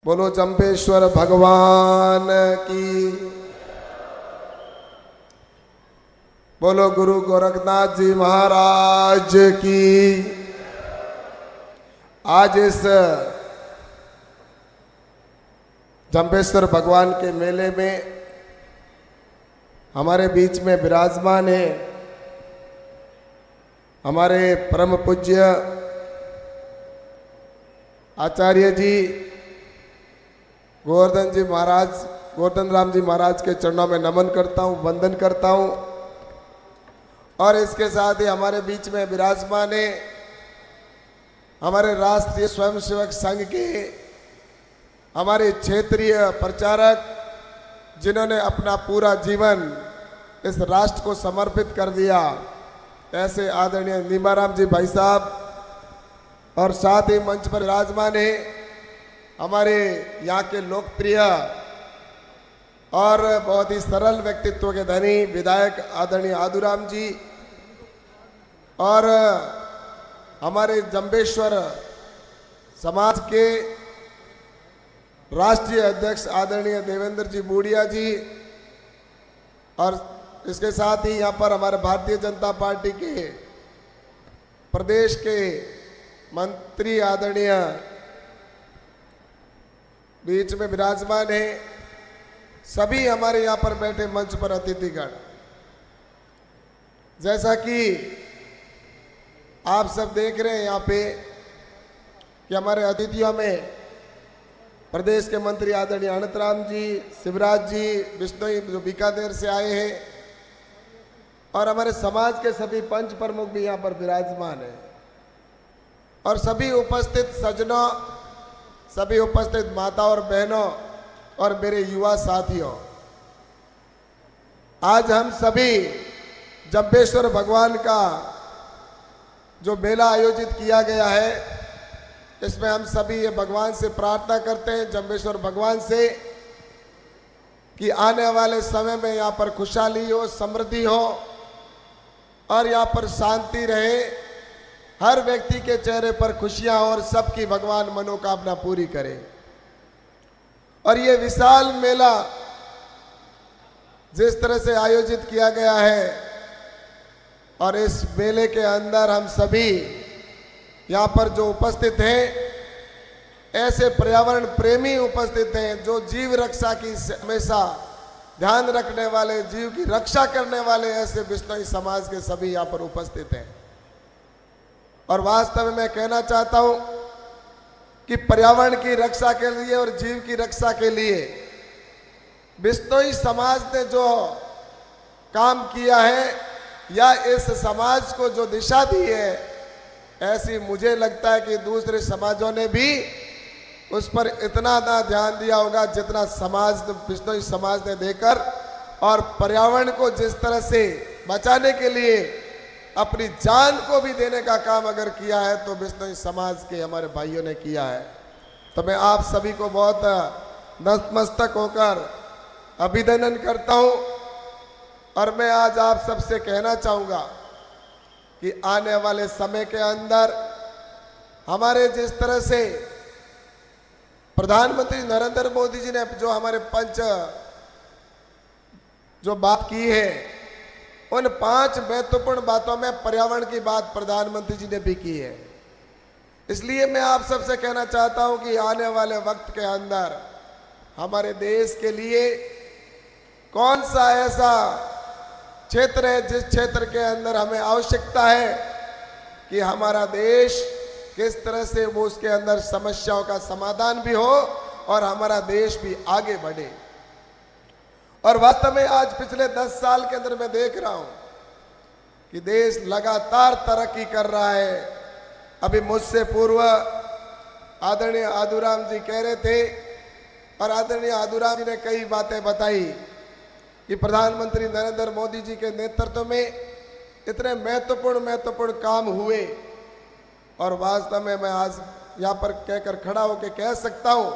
बोलो जंबेश्वर भगवान की, बोलो गुरु गोरखनाथ जी महाराज की। आज इस जंबेश्वर भगवान के मेले में हमारे बीच में विराजमान है हमारे परम पूज्य आचार्य जी गोवर्धन जी महाराज, गोवर्धन राम जी महाराज के चरणों में नमन करता हूँ, वंदन करता हूँ। और इसके साथ ही हमारे बीच में विराजमान है हमारे राष्ट्रीय स्वयंसेवक संघ के हमारे क्षेत्रीय प्रचारक, जिन्होंने अपना पूरा जीवन इस राष्ट्र को समर्पित कर दिया, ऐसे आदरणीय नीमाराम जी भाई साहब। और साथ ही मंच पर विराजमान है हमारे यहाँ के लोकप्रिय और बहुत ही सरल व्यक्तित्व के धनी विधायक आदरणीय आदुराम जी, और हमारे जंबेश्वर समाज के राष्ट्रीय अध्यक्ष आदरणीय देवेंद्र जी बूढ़िया जी, और इसके साथ ही यहाँ पर हमारे भारतीय जनता पार्टी के प्रदेश के मंत्री आदरणीय बीच में विराजमान है, सभी हमारे यहाँ पर बैठे मंच पर अतिथिगण। जैसा कि आप सब देख रहे हैं यहाँ पे कि हमारे अतिथियों में प्रदेश के मंत्री आदरणीय अनंतराम जी, शिवराज जी, बिश्नोई जो बीकानेर से आए हैं, और हमारे समाज के सभी पंच प्रमुख भी यहाँ पर विराजमान हैं, और सभी उपस्थित सज्जनों, सभी उपस्थित माता और बहनों और मेरे युवा साथियों। आज हम सभी जंबेश्वर भगवान का जो मेला आयोजित किया गया है, इसमें हम सभी ये भगवान से प्रार्थना करते हैं, जंबेश्वर भगवान से, कि आने वाले समय में यहाँ पर खुशहाली हो, समृद्धि हो और यहाँ पर शांति रहे, हर व्यक्ति के चेहरे पर खुशियां और सबकी भगवान मनोकामना पूरी करे। और ये विशाल मेला जिस तरह से आयोजित किया गया है, और इस मेले के अंदर हम सभी यहाँ पर जो उपस्थित हैं, ऐसे पर्यावरण प्रेमी उपस्थित हैं जो जीव रक्षा की हमेशा ध्यान रखने वाले, जीव की रक्षा करने वाले ऐसे बिश्नोई समाज के सभी यहाँ पर उपस्थित हैं। और वास्तव में मैं कहना चाहता हूं कि पर्यावरण की रक्षा के लिए और जीव की रक्षा के लिए बिश्नोई समाज ने जो काम किया है, या इस समाज को जो दिशा दी है, ऐसी मुझे लगता है कि दूसरे समाजों ने भी उस पर इतना ना ध्यान दिया होगा जितना बिश्नोई समाज ने देकर, और पर्यावरण को जिस तरह से बचाने के लिए अपनी जान को भी देने का काम अगर किया है, तो बिश्नोई समाज के हमारे भाइयों ने किया है। तो मैं आप सभी को बहुत नतमस्तक होकर अभिनंदन करता हूं। और मैं आज आप सबसे कहना चाहूँगा कि आने वाले समय के अंदर हमारे जिस तरह से प्रधानमंत्री नरेंद्र मोदी जी ने जो हमारे जो बात की है, उन 5 महत्वपूर्ण बातों में पर्यावरण की बात प्रधानमंत्री जी ने भी की है। इसलिए मैं आप सबसे कहना चाहता हूं कि आने वाले वक्त के अंदर हमारे देश के लिए कौन सा ऐसा क्षेत्र है जिस क्षेत्र के अंदर हमें आवश्यकता है कि हमारा देश किस तरह से वो उसके अंदर समस्याओं का समाधान भी हो और हमारा देश भी आगे बढ़े। और वास्तव में आज पिछले 10 साल के अंदर मैं देख रहा हूं कि देश लगातार तरक्की कर रहा है। अभी मुझसे पूर्व आदरणीय आदुराम जी कह रहे थे, और आदरणीय आदुराम जी ने कई बातें बताई कि प्रधानमंत्री नरेंद्र मोदी जी के नेतृत्व में इतने महत्वपूर्ण काम हुए। और वास्तव में मैं आज यहाँ पर कहकर खड़ा होकर कह सकता हूँ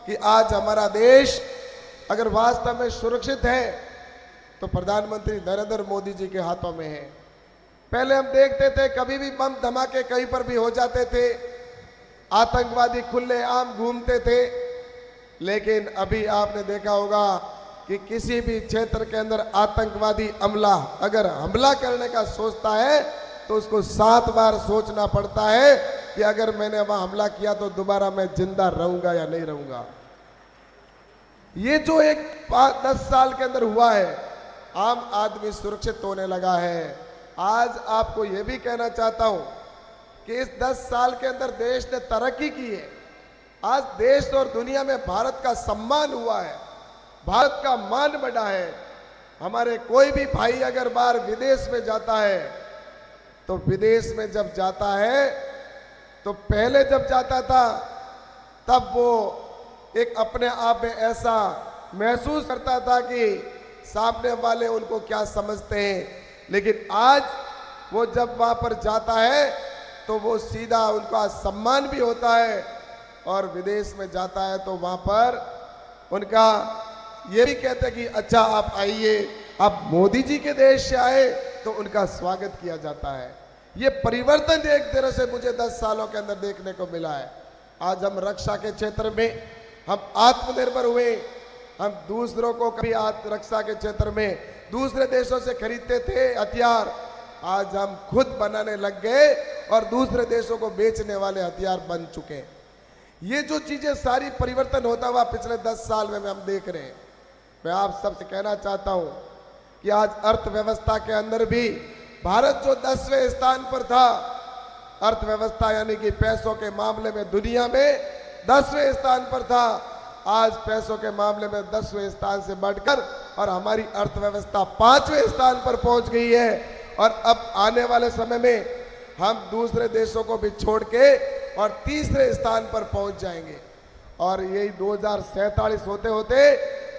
कि आज हमारा देश अगर वास्तव में सुरक्षित है तो प्रधानमंत्री नरेंद्र मोदी जी के हाथों में है। पहले हम देखते थे कभी भी बम धमाके कहीं पर भी हो जाते थे, आतंकवादी खुले आम घूमते थे, लेकिन अभी आपने देखा होगा कि किसी भी क्षेत्र के अंदर आतंकवादी अमला अगर हमला करने का सोचता है तो उसको 7 बार सोचना पड़ता है कि अगर मैंने वहां हमला किया तो दोबारा मैं जिंदा रहूंगा या नहीं रहूंगा। ये जो एक 10 साल के अंदर हुआ है, आम आदमी सुरक्षित होने लगा है। आज आपको यह भी कहना चाहता हूं कि इस 10 साल के अंदर देश ने तरक्की की है। आज देश और दुनिया में भारत का सम्मान हुआ है, भारत का मान बढ़ा है। हमारे कोई भी भाई अगर बाहर विदेश में जाता है तो विदेश में जब जाता है तो पहले जब जाता था तब वो एक अपने आप में ऐसा महसूस करता था कि सामने वाले उनको क्या समझते हैं, लेकिन आज वो जब वहां पर जाता है तो वो सीधा उनका सम्मान भी होता है। और विदेश में जाता है तो वहां पर उनका ये भी कहते हैं कि अच्छा आप आइए, आप मोदी जी के देश से आए, तो उनका स्वागत किया जाता है। ये परिवर्तन एक तरह से मुझे 10 सालों के अंदर देखने को मिला है। आज हम रक्षा के क्षेत्र में हम आत्मनिर्भर हुए। हम दूसरों को कभी रक्षा के क्षेत्र में दूसरे देशों से खरीदते थे हथियार, आज हम खुद बनाने लग गए और दूसरे देशों को बेचने वाले हथियार बन चुके हैं। ये जो चीजें सारी परिवर्तन होता हुआ पिछले 10 साल में हम देख रहे हैं। मैं आप सबसे कहना चाहता हूं कि आज अर्थव्यवस्था के अंदर भी भारत जो 10वें स्थान पर था, अर्थव्यवस्था यानी कि पैसों के मामले में दुनिया में 10वें स्थान पर था, आज पैसों के मामले में 10वें स्थान से बढ़कर और हमारी अर्थव्यवस्था 5वें स्थान पर पहुंच गई है। और अब आने वाले समय में हम दूसरे देशों को भी छोड़ के और तीसरे स्थान पर पहुंच जाएंगे। और यही 2047 होते होते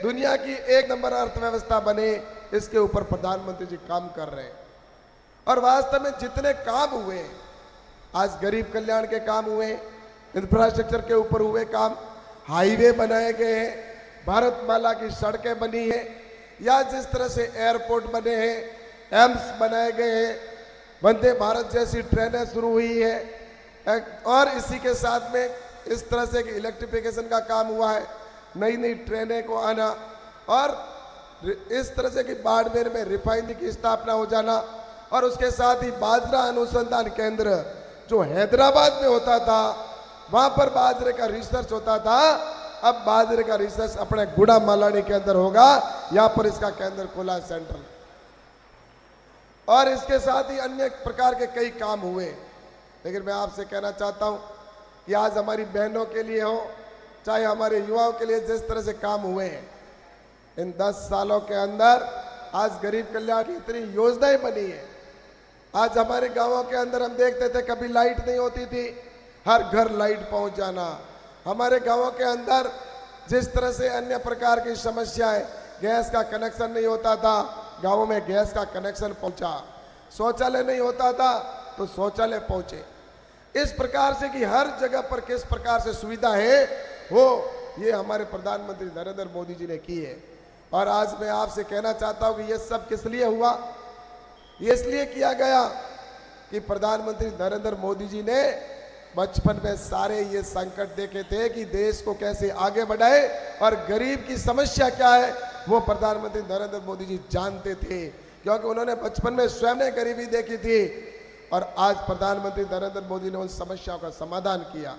दुनिया की 1 नंबर अर्थव्यवस्था बने, इसके ऊपर प्रधानमंत्री जी काम कर रहे हैं। और वास्तव में जितने काम हुए, आज गरीब कल्याण के काम हुए, इंफ्रास्ट्रक्चर के ऊपर हुए काम, हाईवे बनाए गए हैं, भारतमाला की सड़कें बनी है, या जिस तरह से एयरपोर्ट बने हैं, एम्स बनाए गए हैं, वंदे भारत जैसी ट्रेनें शुरू हुई है, और इसी के साथ में इस तरह से इलेक्ट्रिफिकेशन का काम हुआ है, नई नई ट्रेनें को आना, और इस तरह से कि बाड़मेर में रिफाइनरी की स्थापना हो जाना, और उसके साथ ही बाजरा अनुसंधान केंद्र जो हैदराबाद में होता था, वहां पर बाजरे का रिसर्च होता था, अब बाजरे का रिसर्च अपने गुड़ा मालानी के अंदर होगा, यहां पर इसका केंद्र खुला सेंट्रल। और इसके साथ ही अन्य प्रकार के कई काम हुए। लेकिन मैं आपसे कहना चाहता हूं कि आज हमारी बहनों के लिए हो, चाहे हमारे युवाओं के लिए जिस तरह से काम हुए हैं, इन 10 सालों के अंदर आज गरीब कल्याण की इतनी योजनाएं बनी है। आज हमारे गांवों के अंदर हम देखते थे कभी लाइट नहीं होती थी, हर घर लाइट पहुंच जाना। हमारे गांवों के अंदर जिस तरह से अन्य प्रकार की समस्याएं, गैस का कनेक्शन नहीं होता था, गांवों में गैस का कनेक्शन पहुंचा, शौचालय नहीं होता था तो शौचालय पहुंचे। इस प्रकार से कि हर जगह पर किस प्रकार से सुविधा है वो ये हमारे प्रधानमंत्री नरेंद्र मोदी जी ने की है। और आज मैं आपसे कहना चाहता हूं कि ये सब किस लिए हुआ? ये इसलिए किया गया कि प्रधानमंत्री नरेंद्र मोदी जी ने बचपन में सारे ये संकट देखे थे कि देश को कैसे आगे बढ़ाए और गरीब की समस्या क्या है वो प्रधानमंत्री नरेंद्र मोदी जी जानते थे, क्योंकि उन्होंने बचपन में स्वयं ने गरीबी देखी थी। और आज प्रधानमंत्री नरेंद्र मोदी ने उन समस्याओं का समाधान किया।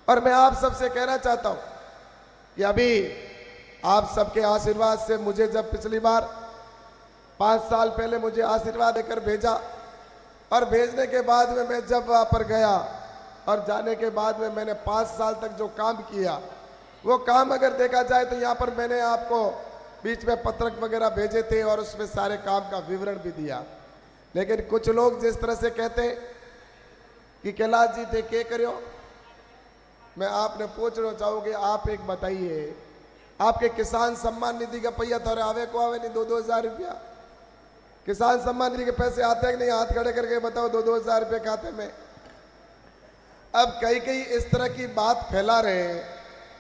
और मैं आप सबसे कहना चाहता हूं कि अभी आप सबके आशीर्वाद से मुझे जब पिछली बार 5 साल पहले मुझे आशीर्वाद देकर भेजा, और भेजने के बाद में मैं जब वहां पर गया और जाने के बाद में मैंने 5 साल तक जो काम किया वो काम अगर देखा जाए तो यहाँ पर मैंने आपको बीच में पत्रक वगैरह भेजे थे और उसमें सारे काम का विवरण भी दिया। लेकिन कुछ लोग जिस तरह से कहते हैं कि कैलाश जी थे के करियो, मैं आपने पूछना चाहूँगी, आप एक बताइए, आपके किसान सम्मान निधि का पहिया थोड़े आवे को आवे नहीं 2-2 हज़ार रुपया? किसान सम्मान निधि के पैसे आते हैं कि नहीं? हाथ खड़े करके बताओ 2-2 हज़ार रुपये खाते में। अब कई इस तरह की बात फैला रहे हैं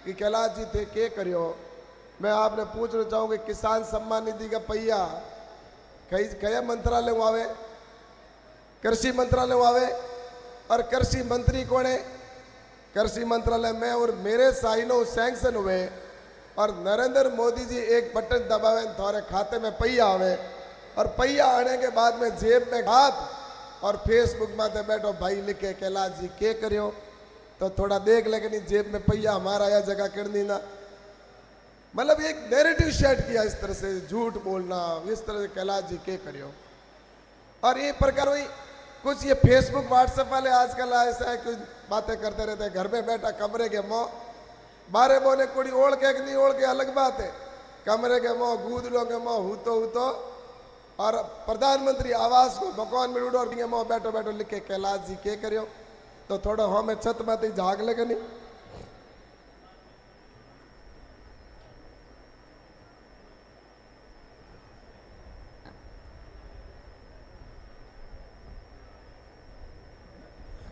कि कैलाश जी थे के करियो। मैं आपने पूछना चाहूँगी, किसान सम्मान निधि का पहिया कई मंत्रालय में आवे? कृषि मंत्रालय में आवे। और कृषि मंत्री कौन है? कृषि मंत्रालय में और मेरे साइनों सैंक्शन हुए और नरेंद्र मोदी जी एक बटन दबावे थोड़े खाते में पैया आवे और पैया आने के बाद में जेब में हाथ और फेसबुक में बैठो भाई लिखे कैलाश जी के करियो तो थोड़ा देख लेकिन जेब में पैया हमारा या जगह करनी ना, मतलब एक नैरेटिव सेट किया इस तरह से झूठ बोलना इस तरह से कैलाश जी के करियो। और ये प्रकार हुई कुछ ये फेसबुक व्हाट्सएप वाले आजकल ऐसा है कुछ बातें करते रहते हैं, घर में बैठा कमरे के मोह बारे बोने कुड़ी ओढ़ के नहीं ओढ़ के अलग बात है, कमरे के मोह गूदलों के मोह हूतो और प्रधानमंत्री आवास को मकान में उड़ो और मोह बैठो बैठो लिखे कैलाश जी के करियो तो थोड़ा हमें छत में झाग लगे नहीं।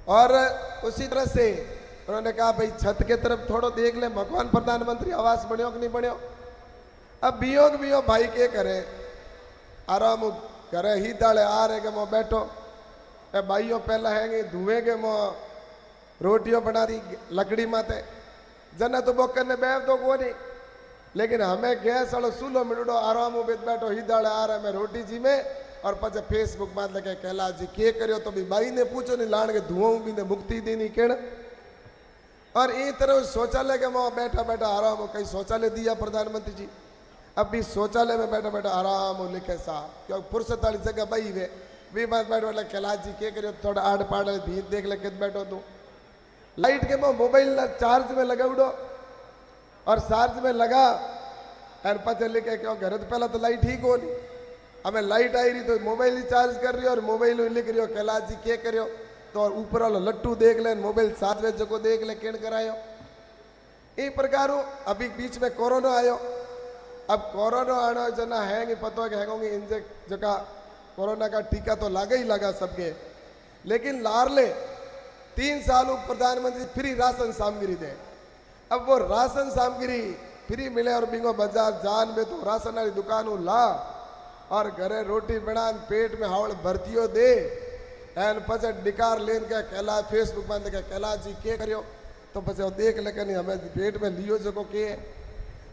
और उसी तरह से उन्होंने कहा भाई छत के तरफ थोड़ा देख ले मकान प्रधानमंत्री आवास बनियो कि नहीं बनियो। अब बियो भाई के करे आराम करे ही दाले आ रहे के मोह बैठो ए भाइयों पहला है धुएं के मोह रोटियों बना दी लकड़ी माते जना तो बोकर ने बैठ दो को नहीं, लेकिन हमें गैस वालों सूलो मिलड़ो आराम बैठो ही दाले आ रहे मैं रोटी जी में और पचे फेसबुक में लगे कैलाश जी के करियो तो भी भाई ने पूछो नहीं लाण के धुआं भी ने मुक्ति देनी केड़। और इन तरह शौचालय के मोह बैठा बैठा आराम कहीं शौचालय दिया प्रधानमंत्री जी, अब भी शौचालय में बैठा बैठा आराम लिखे साहब क्योंकि फुर्सत वाली जगह बही वे भी बात बैठो बैठा कैलाश जी के करियो थोड़ा आड़ पाड़ भी देख ले कित बैठो तू लाइट के मोह मोबाइल चार्ज में लगा उड़ो और चार्ज में लगा और पचे लिखे क्यों घर तो पहला तो लाइट ही को नहीं हमें लाइट आई रही तो मोबाइल ही चार्ज कर रही हो और मोबाइल में लिख रही हो कैलाश जी के करियो तो और ऊपर वाला लट्टू देख ले मोबाइल साथ में जगह देख ले किण करायो। इस प्रकार अभी बीच में कोरोना आयो, अब कोरोना आना जना है नहीं पता है कि हैंगे इंजेक्ट जगह कोरोना का टीका तो लगा ही लगा सबके, लेकिन लार ले 3 साल प्रधानमंत्री फ्री राशन सामग्री दे। अब वो राशन सामग्री फ्री मिले और बिंगो बाजार जान में तो राशन वाली दुकान ला और घरे रोटी बना पेट में हावड़ भर्तियों दे एन पचे डिकार लेन के कैलाश फेसबुक में कैलाश जी के करियो तो पचे देख ले नहीं हमें पेट में लियो जो के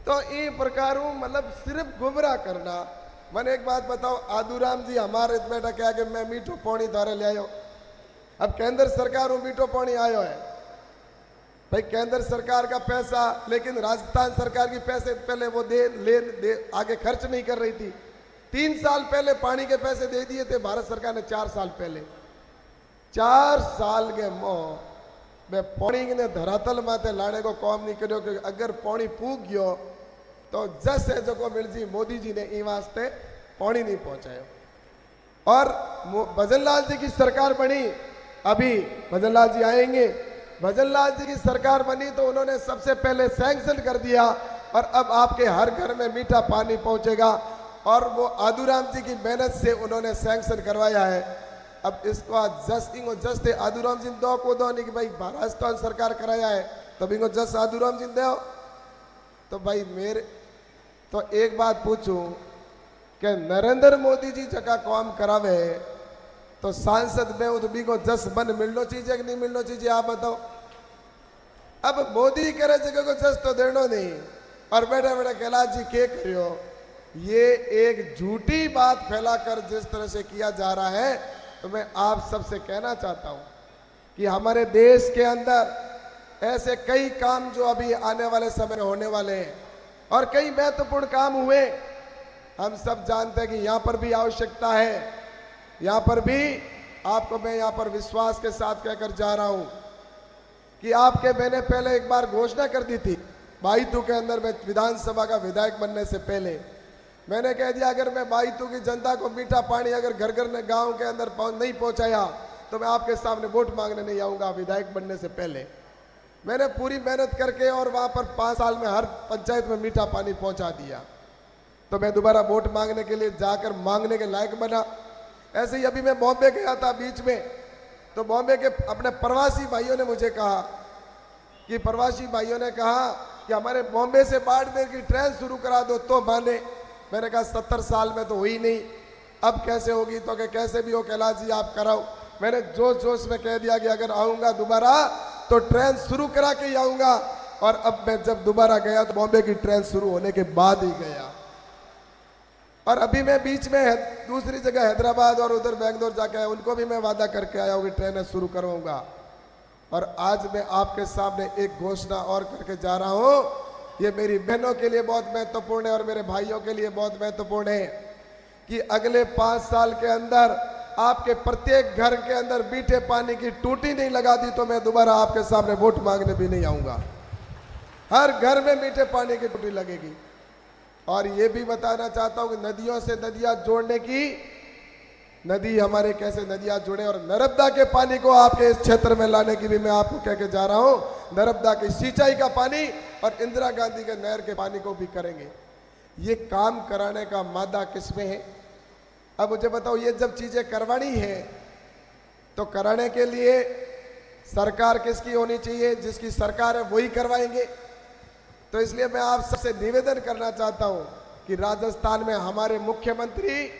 तो ये प्रकार मतलब सिर्फ गुमराह करना। मैंने एक बात बताओ आदूराम जी हमारे बेटा क्या कि मैं मीठो पानी धारे ले आयो, अब केंद्र सरकार मीठो पानी आयो है भाई केंद्र सरकार का पैसा, लेकिन राजस्थान सरकार की पैसे पहले वो दे आगे खर्च नहीं कर रही थी। 3 साल पहले पानी के पैसे दे दिए थे भारत सरकार ने 4 साल पहले 4 साल के मोह मैं पानी ने धरातल माते लाने को काम नहीं करो क्योंकि अगर पानी फूक गयो तो जस है जो को मिल जी मोदी जी ने ई वास्ते पानी नहीं पहुंचायो। और भजनलाल जी की सरकार बनी, अभी भजनलाल जी आएंगे, भजनलाल जी की सरकार बनी तो उन्होंने सबसे पहले सैंक्शन कर दिया और अब आपके हर घर में मीठा पानी पहुंचेगा और वो आदूराम जी की मेहनत से उन्होंने सैंक्शन करवाया है। अब इसको जस थे आदूराम जी दो को दो नहीं कि भाई राजस्थान सरकार कराया है तो इनको जस आदूराम जी दो तो भाई मेरे तो एक बात पूछूं कि नरेंद्र मोदी जी जगह काम करावे तो सांसद में तो को जस बन मिलना चाहिए कि नहीं मिलना चाहिए आप बताओ। अब मोदी करे जगह को जस तो देना नहीं और बैठे बैठे कैलाश जी के करियो, ये एक झूठी बात फैलाकर जिस तरह से किया जा रहा है तो मैं आप सबसे कहना चाहता हूं कि हमारे देश के अंदर ऐसे कई काम जो अभी आने वाले समय में होने वाले हैं और कई महत्वपूर्ण काम हुए, हम सब जानते हैं कि यहां पर भी आवश्यकता है। यहां पर भी आपको मैं यहां पर विश्वास के साथ कहकर जा रहा हूं कि आपके मैंने पहले एक बार घोषणा कर दी थी 22 के अंदर में विधानसभा का विधायक बनने से पहले मैंने कह दिया अगर मैं 22 की जनता को मीठा पानी अगर घर घर ने गांव के अंदर नहीं पहुंचाया तो मैं आपके सामने वोट मांगने नहीं आऊंगा। विधायक बनने से पहले मैंने पूरी मेहनत करके और वहां पर 5 साल में हर पंचायत में मीठा पानी पहुंचा दिया तो मैं दोबारा वोट मांगने के लिए जाकर मांगने के लायक बना। ऐसे ही अभी मैं बॉम्बे गया था बीच में, तो बॉम्बे के अपने प्रवासी भाइयों ने मुझे कहा कि प्रवासी भाइयों ने कहा कि हमारे बॉम्बे से बाड़मेर की ट्रेन शुरू करा दो तो माने। मैंने कहा 70 साल में तो हुई नहीं, अब कैसे होगी, तो कि कैसे भी हो कैलाश जी आप कराओ। मैंने जोश जोश में कह दिया कि अगर आऊंगा दोबारा तो ट्रेन शुरू करा के ही आऊंगा। और अब मैं जब दोबारा गया तो बॉम्बे की ट्रेन शुरू होने के बाद ही गया। और अभी मैं बीच में दूसरी जगह हैदराबाद और उधर बेंगलोर जाके आया, उनको भी मैं वादा करके आया हूँ कि ट्रेनें शुरू करवाऊंगा। और आज मैं आपके सामने एक घोषणा और करके जा रहा हूँ। ये मेरी बहनों के लिए बहुत महत्वपूर्ण है और मेरे भाइयों के लिए बहुत महत्वपूर्ण है कि अगले 5 साल के अंदर आपके प्रत्येक घर के अंदर मीठे पानी की टूटी नहीं लगा दी तो मैं दोबारा आपके सामने वोट मांगने भी नहीं आऊंगा। हर घर में मीठे पानी की टूटी लगेगी। और ये भी बताना चाहता हूं कि नदियों से नदियां जोड़ने की, नदी हमारे कैसे नदियां जुड़े और नर्मदा के पानी को आपके इस क्षेत्र में लाने की भी मैं आपको कह के जा रहा हूं। नर्मदा की सिंचाई का पानी और इंदिरा गांधी के नहर के पानी को भी करेंगे। ये काम कराने का मादा किसमें है? अब मुझे बताओ, ये जब चीजें करवानी है तो कराने के लिए सरकार किसकी होनी चाहिए? जिसकी सरकार है वही करवाएंगे। तो इसलिए मैं आप सबसे निवेदन करना चाहता हूं कि राजस्थान में हमारे मुख्यमंत्री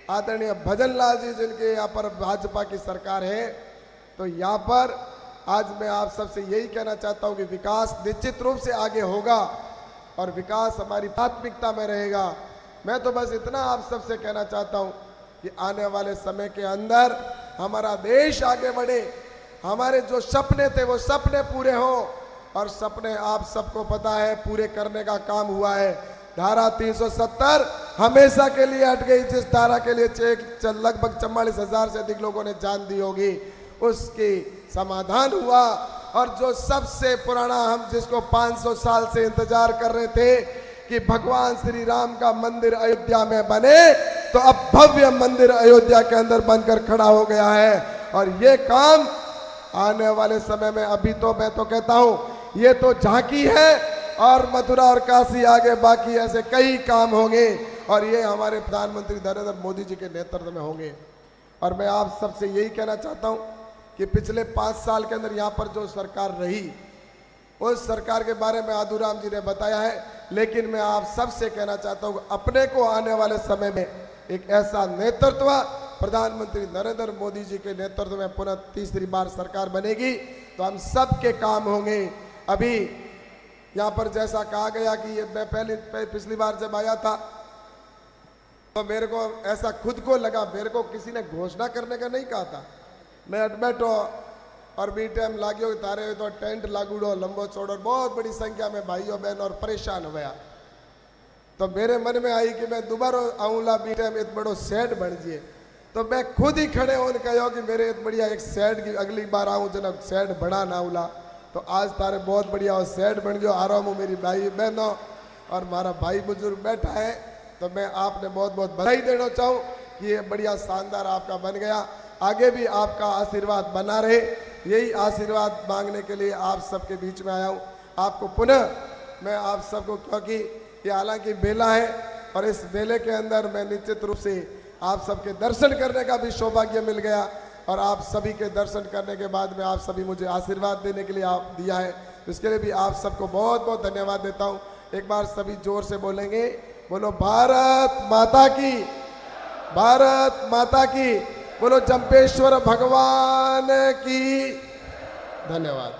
आदरणीय भजन लाल जी, जिनके यहाँ पर भाजपा की सरकार है, तो यहाँ पर आज मैं आप सबसे यही कहना चाहता हूं कि विकास निश्चित रूप से आगे होगा और विकास हमारी प्राथमिकता में रहेगा। मैं तो बस इतना आप सबसे कहना चाहता हूं कि आने वाले समय के अंदर हमारा देश आगे बढ़े, हमारे जो सपने थे वो सपने पूरे हों। और सपने आप सबको पता है पूरे करने का काम हुआ है। धारा 370 हमेशा के लिए हट गई, जिस धारा के लिए लगभग 44,000 से अधिक लोगों ने जान दी होगी, उसकी समाधान हुआ। और जो सबसे पुराना, हम जिसको 500 साल से इंतजार कर रहे थे कि भगवान श्री राम का मंदिर अयोध्या में बने, तो अब भव्य मंदिर अयोध्या के अंदर बनकर खड़ा हो गया है। और ये काम आने वाले समय में, अभी तो मैं तो कहता हूं ये तो झांकी है, और मथुरा और काशी आगे बाकी ऐसे कई काम होंगे और ये हमारे प्रधानमंत्री नरेंद्र मोदी जी के नेतृत्व में होंगे। और मैं आप सबसे यही कहना चाहता हूं कि पिछले 5 साल के अंदर यहाँ पर जो सरकार रही, उस सरकार के बारे में आदूराम जी ने बताया है, लेकिन मैं आप सबसे कहना चाहता हूं अपने को आने वाले समय में एक ऐसा नेतृत्व, प्रधानमंत्री नरेंद्र मोदी जी के नेतृत्व में पुनः तीसरी बार सरकार बनेगी तो हम सबके काम होंगे। अभी यहाँ पर जैसा कहा गया कि ये मैं पिछली बार जब आया था तो मेरे को ऐसा खुद को लगा, मेरे को किसी ने घोषणा करने का नहीं कहा था। मैं एडमिट हो और बी टाइम लागियो तारे हुए तो टेंट लागूड़ो लंबो चौड़ो, बहुत बड़ी संख्या में भाइयों बहन और परेशान हो गया। तो मेरे मन में आई कि मैं दोबारा आऊँला बी टाइम इत बड़ो सेट बन जिए। तो मैं खुद ही खड़े होने कहो कि मेरे इत बढ़िया एक सेट की अगली बार आऊँ जना सेट बड़ा ना उला। तो आज तारे बहुत बढ़िया और सेट बन गयो। आ रहा हूँ मेरी भाई बहनों और हमारा भाई बुजुर्ग बैठा है, तो मैं आपने बहुत बहुत बधाई देना चाहूँ कि ये बढ़िया शानदार आपका बन गया। आगे भी आपका आशीर्वाद बना रहे, यही आशीर्वाद मांगने के लिए आप सबके बीच में आया हूँ। आपको पुनः मैं आप सबको, क्योंकि ये हालांकि मेला है और इस मेले के अंदर मैं निश्चित रूप से आप सबके दर्शन करने का भी सौभाग्य मिल गया और आप सभी के दर्शन करने के बाद में आप सभी मुझे आशीर्वाद देने के लिए आप दिया है, इसके लिए भी आप सबको बहुत बहुत धन्यवाद देता हूँ। एक बार सभी जोर से बोलेंगे, बोलो भारत माता की, भारत माता की, बोलो जंपेश्वर भगवान की। धन्यवाद।